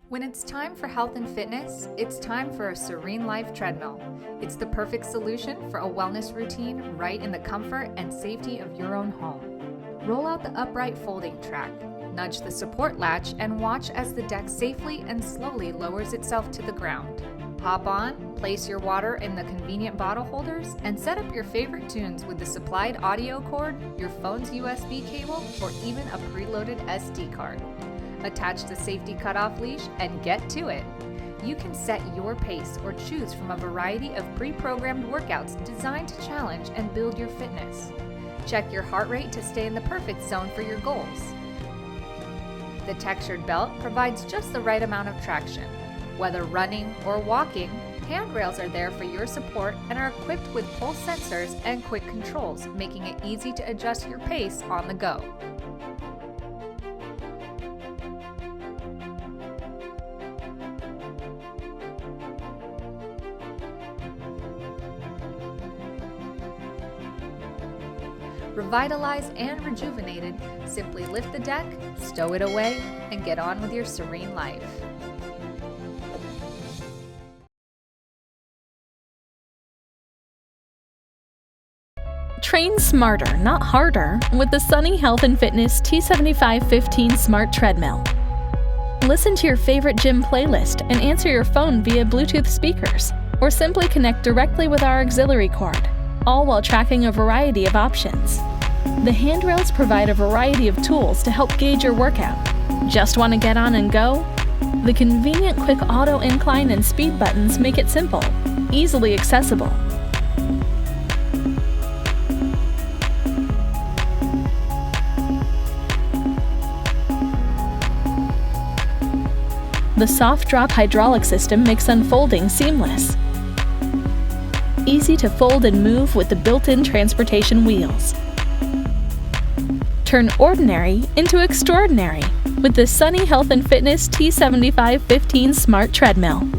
When it's time for health and fitness, it's time for a Serene Life treadmill. It's the perfect solution for a wellness routine right in the comfort and safety of your own home. Roll out the upright folding track, nudge the support latch, and watch as the deck safely and slowly lowers itself to the ground. Hop on, place your water in the convenient bottle holders, and set up your favorite tunes with the supplied audio cord, your phone's USB cable, or even a preloaded SD card. Attach the safety cutoff leash and get to it. You can set your pace or choose from a variety of pre-programmed workouts designed to challenge and build your fitness. Check your heart rate to stay in the perfect zone for your goals. The textured belt provides just the right amount of traction. Whether running or walking, handrails are there for your support and are equipped with pulse sensors and quick controls, making it easy to adjust your pace on the go. Revitalized and rejuvenated, simply lift the deck, stow it away, and get on with your serene life. Train smarter, not harder, with the Sunny Health and Fitness T7515 Smart Treadmill. Listen to your favorite gym playlist and answer your phone via Bluetooth speakers, or simply connect directly with our auxiliary cord, all while tracking a variety of options. The handrails provide a variety of tools to help gauge your workout. Just want to get on and go? The convenient quick auto incline and speed buttons make it simple, easily accessible. The soft drop hydraulic system makes unfolding seamless. Easy to fold and move with the built-in transportation wheels. Turn ordinary into extraordinary with the Sunny Health and Fitness T7515 Smart Treadmill.